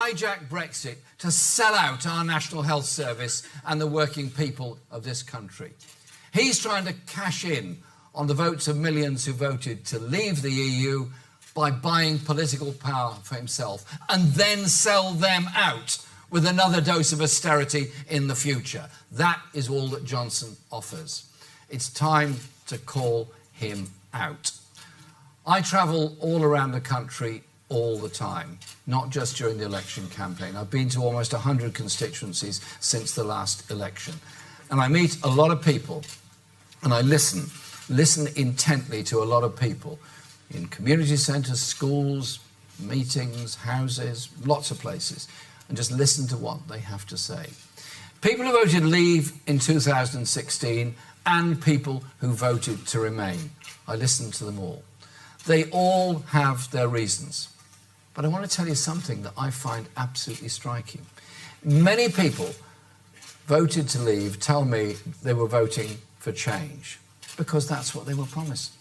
hijack Brexit to sell out our National Health Service and the working people of this country. He's trying to cash in on the votes of millions who voted to leave the EU by buying political power for himself and then sell them out with another dose of austerity in the future. That is all that Johnson offers. It's time to call him out. I travel all around the country all the time, not just during the election campaign. I've been to almost 100 constituencies since the last election. And I meet a lot of people and I listen intently to a lot of people in community centres, schools, meetings, houses, lots of places, and just listen to what they have to say. People who voted leave in 2016 and people who voted to remain. I listened to them all. They all have their reasons. But I want to tell you something that I find absolutely striking. Many people voted to leave tell me they were voting for change because that's what they were promised.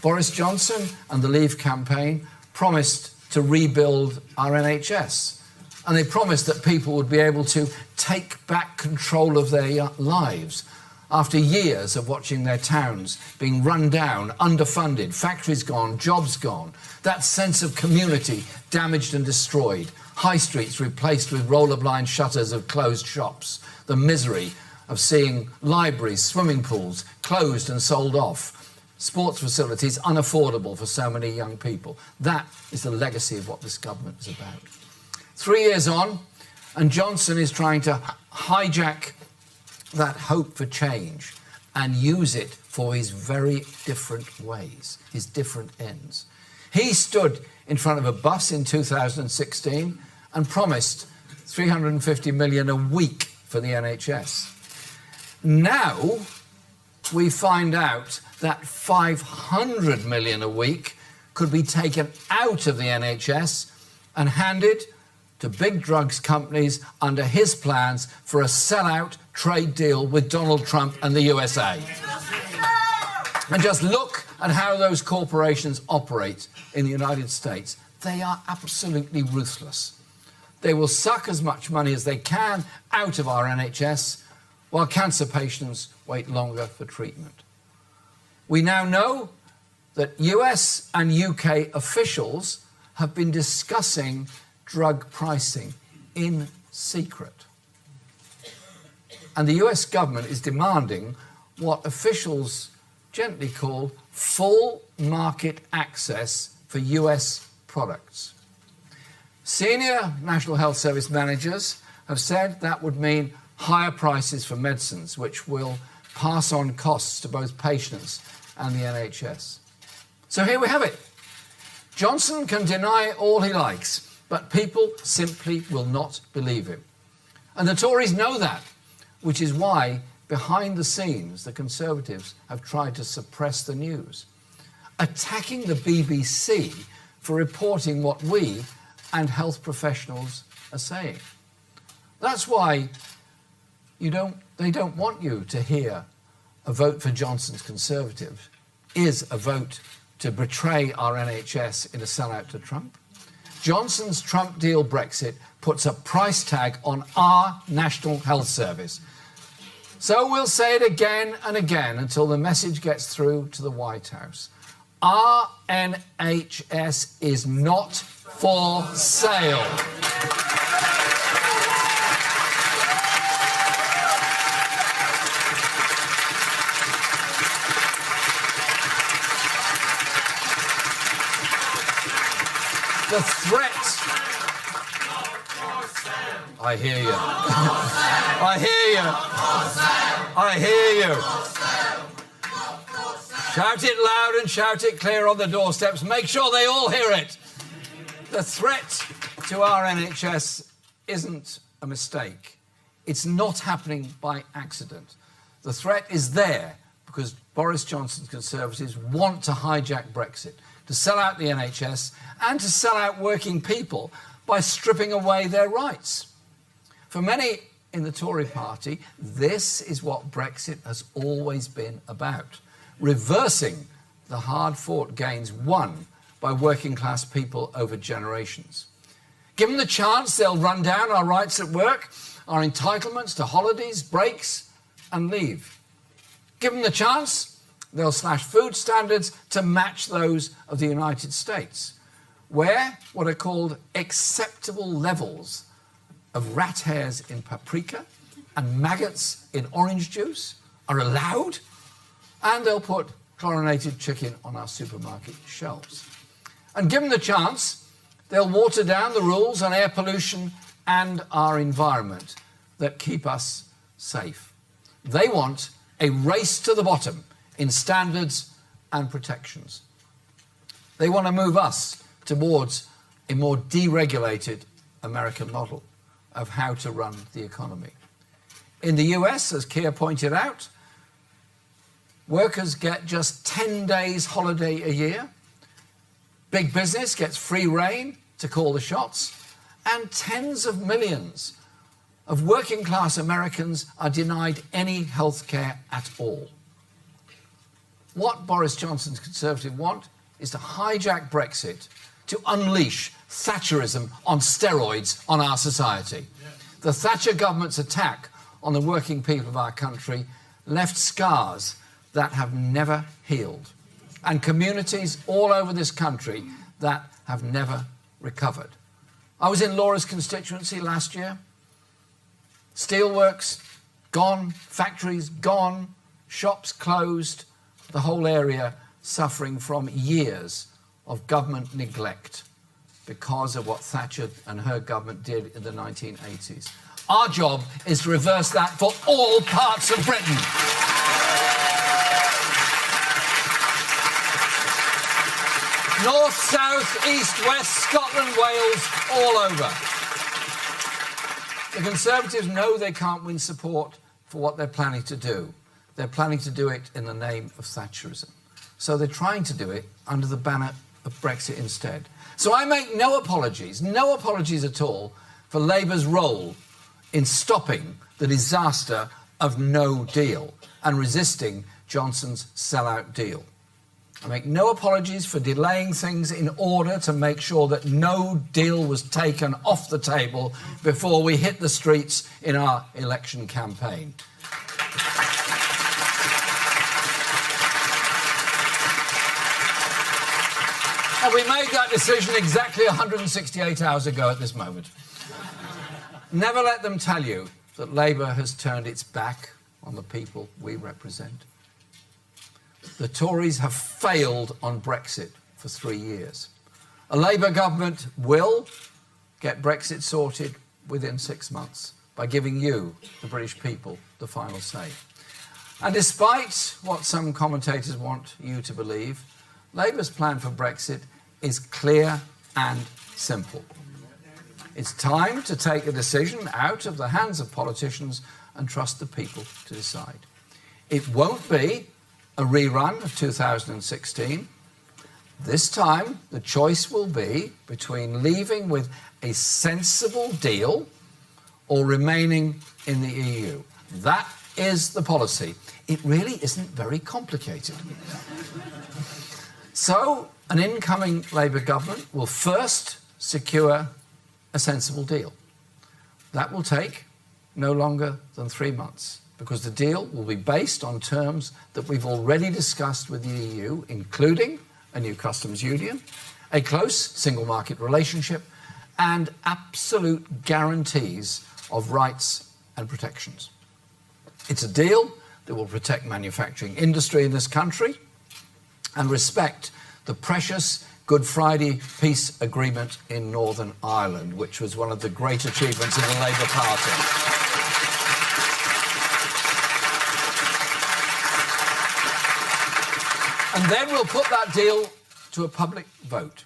Boris Johnson and the Leave campaign promised to rebuild our NHS, and they promised that people would be able to take back control of their lives after years of watching their towns being run down, underfunded, factories gone, jobs gone, that sense of community damaged and destroyed, high streets replaced with roller-blind shutters of closed shops, the misery of seeing libraries, swimming pools closed and sold off, sports facilities unaffordable for so many young people. That is the legacy of what this government is about. 3 years on, and Johnson is trying to hijack that hope for change and use it for his very different ways, his different ends. He stood in front of a bus in 2016 and promised 350 million a week for the NHS. Now we find out that 500 million a week could be taken out of the NHS and handed to big drugs companies under his plans for a sellout trade deal with Donald Trump and the USA. And just look at how those corporations operate in the United States. They are absolutely ruthless. They will suck as much money as they can out of our NHS while cancer patients wait longer for treatment. We now know that US and UK officials have been discussing drug pricing in secret. And the US government is demanding what officials gently call full market access for US products. Senior National Health Service managers have said that would mean higher prices for medicines, which will pass on costs to both patients and the NHS. So here we have it. Johnson can deny all he likes, but people simply will not believe him. And the Tories know that, which is why, behind the scenes, the Conservatives have tried to suppress the news, attacking the BBC for reporting what we and health professionals are saying. That's why they don't want you to hear a vote for Johnson's Conservative is a vote to betray our NHS in a sellout to Trump. Johnson's Trump deal Brexit puts a price tag on our National Health Service. So we'll say it again and again until the message gets through to the White House. Our NHS is not for sale. The threat... I hear you. I hear you. I hear you. Shout it loud and shout it clear on the doorsteps. Make sure they all hear it. The threat to our NHS isn't a mistake. It's not happening by accident. The threat is there because Boris Johnson's Conservatives want to hijack Brexit, to sell out the NHS and to sell out working people by stripping away their rights. For many in the Tory party, this is what Brexit has always been about, reversing the hard-fought gains won by working-class people over generations. Given the chance, they'll run down our rights at work, our entitlements to holidays, breaks and leave. Given the chance, they'll slash food standards to match those of the United States, where what are called acceptable levels of rat hairs in paprika and maggots in orange juice are allowed, and they'll put chlorinated chicken on our supermarket shelves. And given the chance, they'll water down the rules on air pollution and our environment that keep us safe. They want a race to the bottom in standards and protections. They want to move us towards a more deregulated American model of how to run the economy. In the US, as Keir pointed out, workers get just 10 days holiday a year. Big business gets free rein to call the shots, and tens of millions of working class Americans are denied any health care at all. What Boris Johnson's Conservatives want is to hijack Brexit to unleash Thatcherism on steroids on our society. The Thatcher government's attack on the working people of our country left scars that have never healed, and communities all over this country that have never recovered. I was in Laura's constituency last year. Steelworks gone, factories gone, shops closed, the whole area suffering from years of government neglect because of what Thatcher and her government did in the 1980s. Our job is to reverse that for all parts of Britain. North, south, east, west, Scotland, Wales, all over. The Conservatives know they can't win support for what they're planning to do. They're planning to do it in the name of Thatcherism. So they're trying to do it under the banner of Brexit instead. So I make no apologies at all, for Labour's role in stopping the disaster of no deal and resisting Johnson's sellout deal. I make no apologies for delaying things in order to make sure that no deal was taken off the table before we hit the streets in our election campaign. And we made that decision exactly 168 hours ago at this moment. Never let them tell you that Labour has turned its back on the people we represent. The Tories have failed on Brexit for 3 years. A Labour government will get Brexit sorted within 6 months by giving you, the British people, the final say. And despite what some commentators want you to believe, Labour's plan for Brexit is clear and simple. It's time to take a decision out of the hands of politicians and trust the people to decide. It won't be a rerun of 2016. This time, the choice will be between leaving with a sensible deal or remaining in the EU. That is the policy. It really isn't very complicated. So, an incoming Labour government will first secure a sensible deal. That will take no longer than 3 months, because the deal will be based on terms that we've already discussed with the EU, including a new customs union, a close single market relationship, and absolute guarantees of rights and protections. It's a deal that will protect manufacturing industry in this country and respect the precious Good Friday Peace Agreement in Northern Ireland, which was one of the great achievements of the Labour Party. And then we'll put that deal to a public vote.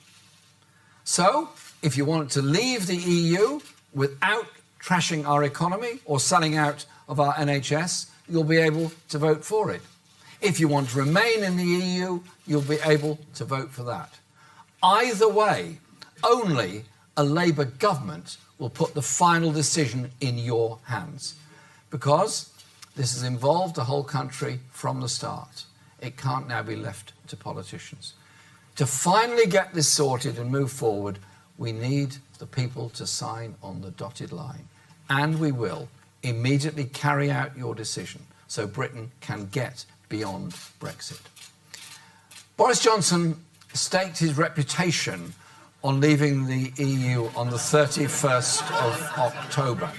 So, if you want to leave the EU without trashing our economy or selling out of our NHS, you'll be able to vote for it. If you want to remain in the EU, you'll be able to vote for that. Either way, only a Labour government will put the final decision in your hands, because this has involved the whole country from the start. It can't now be left to politicians. To finally get this sorted and move forward, we need the people to sign on the dotted line. And we will immediately carry out your decision so Britain can get beyond Brexit. Boris Johnson staked his reputation on leaving the EU on the 31st of October.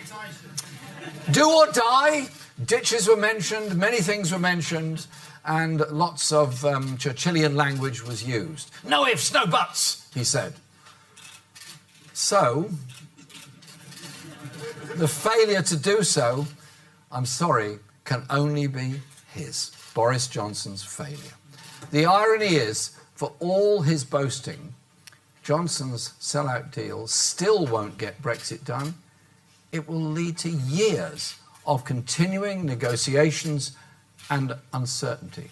Do or die, ditches were mentioned, many things were mentioned, and lots of Churchillian language was used. No ifs, no buts, he said. So, the failure to do so, I'm sorry, can only be his, Boris Johnson's failure. The irony is, for all his boasting, Johnson's sellout deal still won't get Brexit done. It will lead to years of continuing negotiations and uncertainty.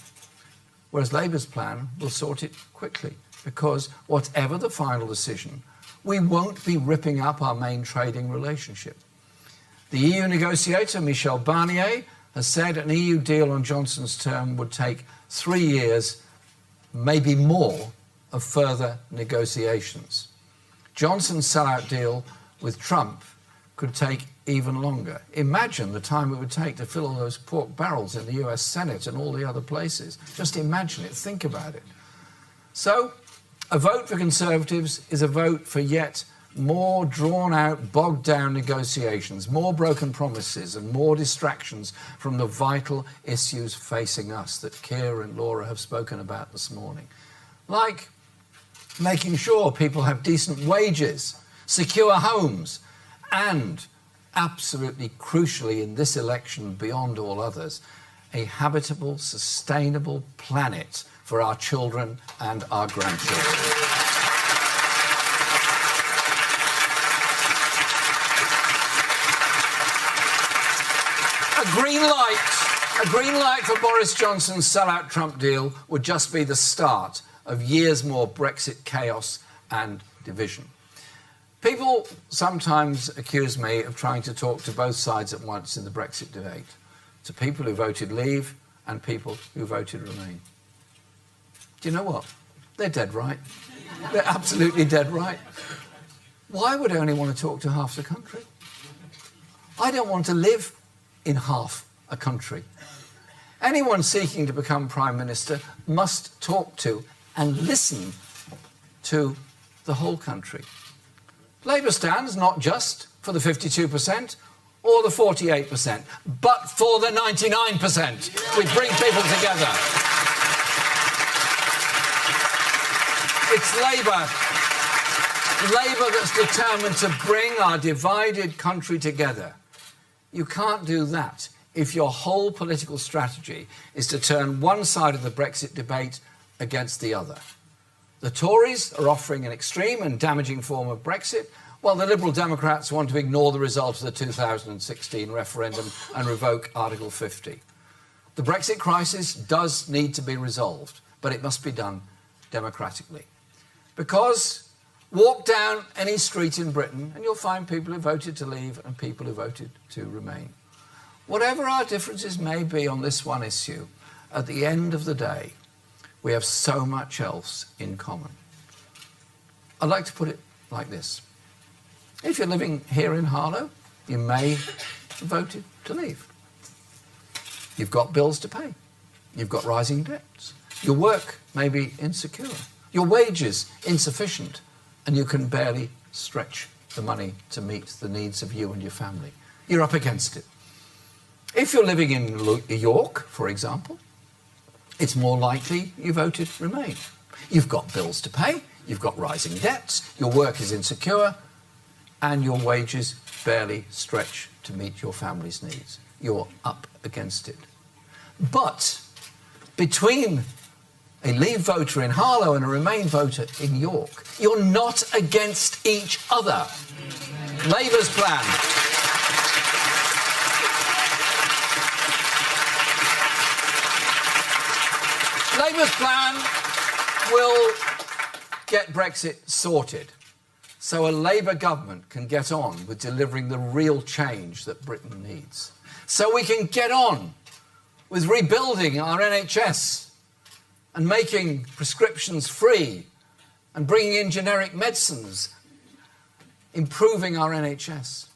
Whereas Labour's plan will sort it quickly, because whatever the final decision, we won't be ripping up our main trading relationship. The EU negotiator, Michel Barnier, has said an EU deal on Johnson's term would take 3 years, maybe more, of further negotiations. Johnson's sellout deal with Trump could take even longer. Imagine the time it would take to fill all those pork barrels in the US Senate and all the other places. Just imagine it, think about it. So, a vote for Conservatives is a vote for yet more drawn-out, bogged-down negotiations, more broken promises and more distractions from the vital issues facing us that Keir and Laura have spoken about this morning. Like making sure people have decent wages, secure homes, and, absolutely crucially in this election beyond all others, a habitable, sustainable planet for our children and our grandchildren. A green light for Boris Johnson's sellout Trump deal would just be the start of years more Brexit chaos and division. People sometimes accuse me of trying to talk to both sides at once in the Brexit debate, to people who voted Leave and people who voted Remain. Do you know what? They're dead right. They're absolutely dead right. Why would I only want to talk to half the country? I don't want to live in half a country. Anyone seeking to become Prime Minister must talk to and listen to the whole country. Labour stands not just for the 52% or the 48%, but for the 99%. We bring people together. It's Labour that's determined to bring our divided country together. You can't do that if your whole political strategy is to turn one side of the Brexit debate against the other. The Tories are offering an extreme and damaging form of Brexit, while the Liberal Democrats want to ignore the result of the 2016 referendum and revoke Article 50. The Brexit crisis does need to be resolved, but it must be done democratically. Because walk down any street in Britain and you'll find people who voted to leave and people who voted to remain. Whatever our differences may be on this one issue, at the end of the day, we have so much else in common. I'd like to put it like this. If you're living here in Harlow, you may have voted to leave. You've got bills to pay. You've got rising debts. Your work may be insecure. Your wages insufficient, and you can barely stretch the money to meet the needs of you and your family. You're up against it. If you're living in York, for example, it's more likely you voted Remain. You've got bills to pay, you've got rising debts, your work is insecure, and your wages barely stretch to meet your family's needs. You're up against it. But between a Leave voter in Harlow and a Remain voter in York, you're not against each other. Labour's plan. Labour's plan will get Brexit sorted so a Labour government can get on with delivering the real change that Britain needs. So we can get on with rebuilding our NHS and making prescriptions free and bringing in generic medicines improving our NHS.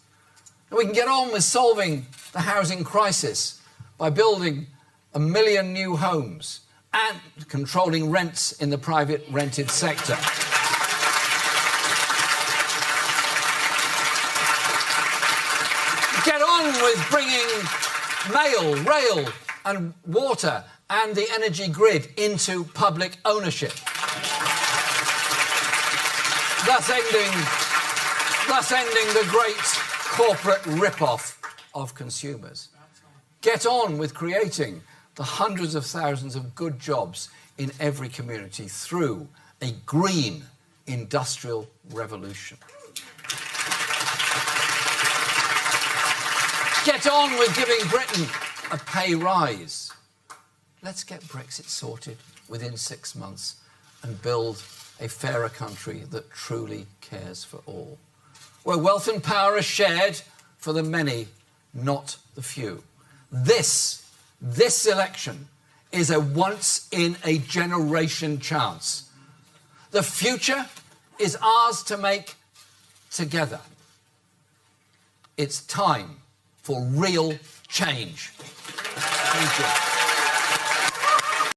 And we can get on with solving the housing crisis by building 1 million new homes and controlling rents in the private rented sector. Get on with bringing mail, rail and water and the energy grid into public ownership. Thus ending the great corporate rip-off of consumers. Get on with creating the hundreds of thousands of good jobs in every community through a green industrial revolution. Get on with giving Britain a pay rise. Let's get Brexit sorted within 6 months and build a fairer country that truly cares for all, where wealth and power are shared for the many, not the few. This election is a once-in-a-generation chance. The future is ours to make together. It's time for real change. Thank you.